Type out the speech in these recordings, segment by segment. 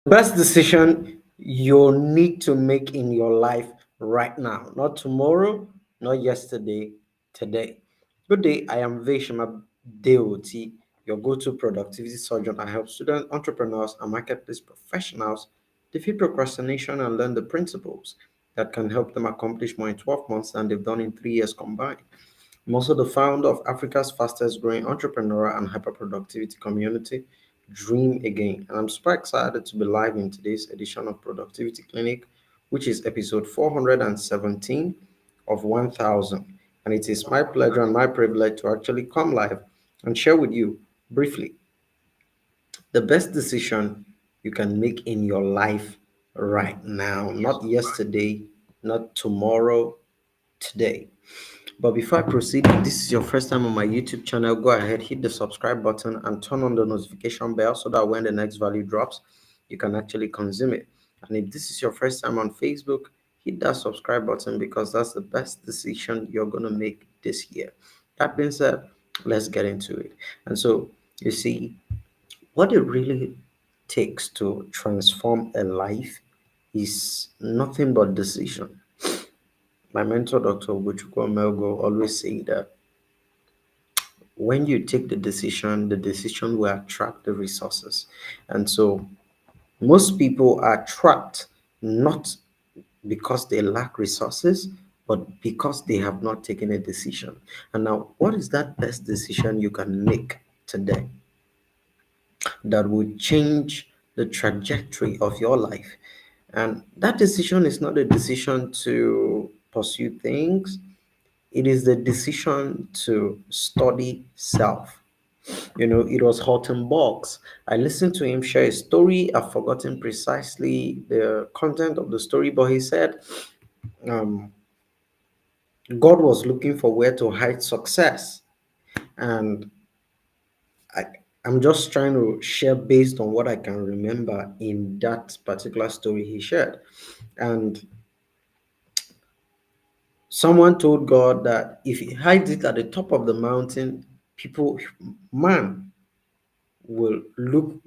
Best decision you need to make in your life right now, not tomorrow, not yesterday, today. Good day, I am Vershima Deorti, your go-to productivity surgeon. I help students, entrepreneurs, and marketplace professionals defeat procrastination and learn the principles that can help them accomplish more in 12 months than they've done in 3 years combined. I'm also the founder of Africa's fastest growing entrepreneur and hyperproductivity community, Dream Again. And I'm super excited to be live in today's edition of Productivity Clinic, which is episode 417 of 1000. And it is my pleasure and my privilege to actually come live and share with you briefly the best decision you can make in your life right now, not yesterday, not tomorrow, today. But before I proceed, if this is your first time on my YouTube channel, go ahead, hit the subscribe button and turn on the notification bell so that when the next value drops, you can actually consume it. And if this is your first time on Facebook, hit that subscribe button because that's the best decision you're going to make this year. That being said, let's get into it. And so, you see, what it really takes to transform a life is nothing but decision. My mentor, Dr. Obuchukwu Melgo, always say that when you take the decision will attract the resources. And so most people are trapped not because they lack resources, but because they have not taken a decision. And now, what is that best decision you can make today that will change the trajectory of your life? And that decision is not a decision to pursue things, it is the decision to study self. It was Horton Box. I listened to him share a story. I've forgotten precisely the content of the story, but he said um, God was looking for where to hide success. And I, I'm just trying to share based on what I can remember in that particular story he shared. And someone told God that if he hides it at the top of the mountain, man will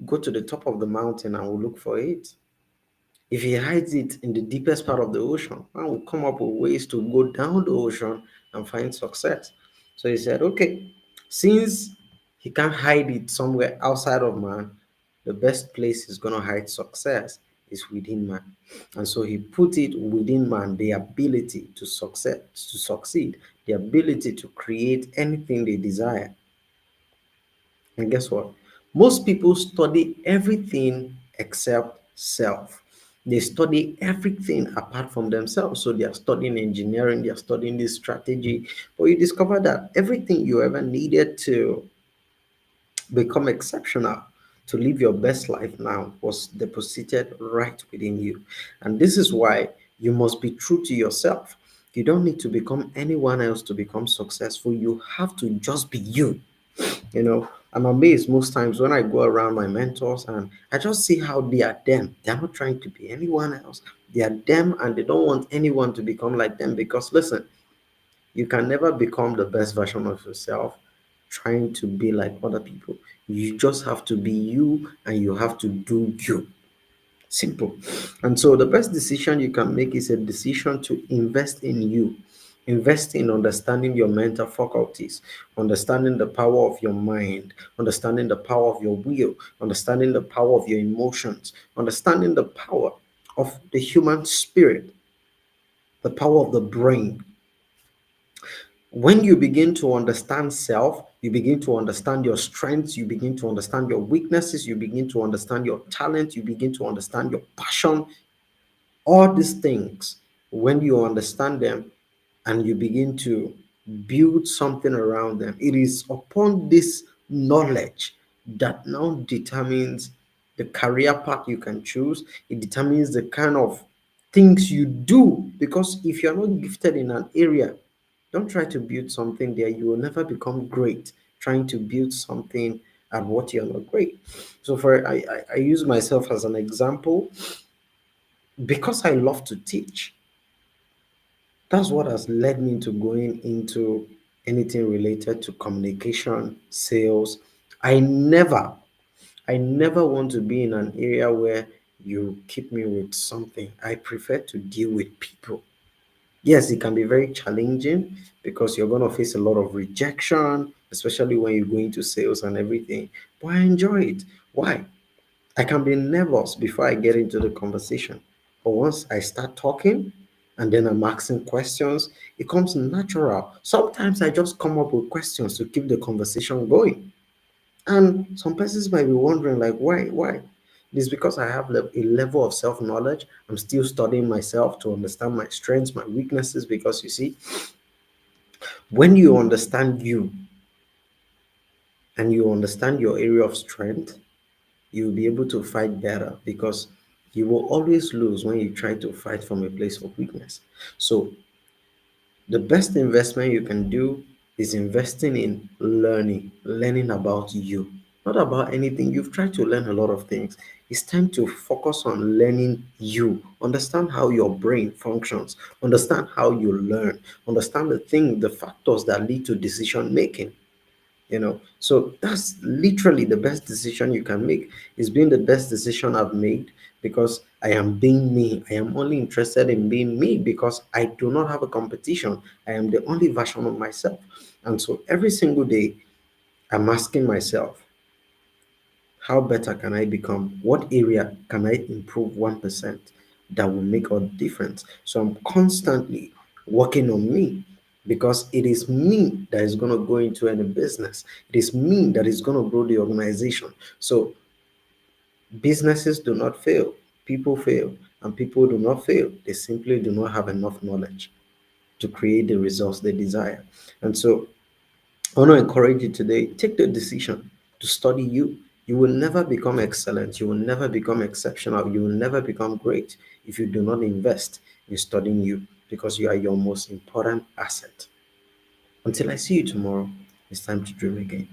go to the top of the mountain and will look for it. If he hides it in the deepest part of the ocean, man will come up with ways to go down the ocean and find success. So he said, okay, since he can't hide it somewhere outside of man, the best place he's going to hide success is within man. And so he put it within man, the ability to succeed, the ability to create anything they desire. And guess what? Most people study everything except self. They study everything apart from themselves. So they are studying engineering, they are studying this strategy. But you discover that everything you ever needed to become exceptional, to live your best life now, was deposited right within you. And this is why you must be true to yourself. You don't need to become anyone else to become successful. You have to just be you. I'm amazed most times when I go around my mentors and I just see how they are them. They're not trying to be anyone else. They are them and they don't want anyone to become like them because, listen, you can never become the best version of yourself trying to be like other people. You just have to be you and you have to do you. Simple. And so the best decision you can make is a decision to invest in you. Invest in understanding your mental faculties, understanding the power of your mind, understanding the power of your will, understanding the power of your emotions, understanding the power of the human spirit, the power of the brain. When you begin to understand self, you begin to understand your strengths, you begin to understand your weaknesses, you begin to understand your talent, you begin to understand your passion. All these things, when you understand them and you begin to build something around them, it is upon this knowledge that now determines the career path you can choose. It determines the kind of things you do. Because if you're not gifted in an area, don't try to build something there. You will never become great trying to build something at what you're not great. So I use myself as an example because I love to teach. That's what has led me to going into anything related to communication, sales. I never, I never want to be in an area where you keep me with something. I prefer to deal with people. Yes, it can be very challenging because you're going to face a lot of rejection, especially when you go into sales and everything. But I enjoy it. Why? I can be nervous before I get into the conversation. But once I start talking and then I'm asking questions, it comes natural. Sometimes I just come up with questions to keep the conversation going. And some persons might be wondering, like, why? It is because I have a level of self knowledge. I'm still studying myself to understand my strengths, my weaknesses. Because you see, when you understand you and you understand your area of strength, you'll be able to fight better because you will always lose when you try to fight from a place of weakness. So the best investment you can do is investing in learning about you, not about anything. You've tried to learn a lot of things. It's time to focus on learning you. Understand how your brain functions, understand how you learn, understand the factors that lead to decision making. So that's literally the best decision you can make. It's been the best decision I've made because I am being me. I am only interested in being me because I do not have a competition. I am the only version of myself. And so every single day I'm asking myself, how better can I become? What area can I improve 1% that will make a difference? So I'm constantly working on me because it is me that is going to go into any business. It is me that is going to grow the organization. So businesses do not fail, people fail, and people do not fail. They simply do not have enough knowledge to create the results they desire. And so I want to encourage you today, take the decision to study you. You will never become excellent. You will never become exceptional. You will never become great if you do not invest in studying you because you are your most important asset. Until I see you tomorrow, it's time to dream again.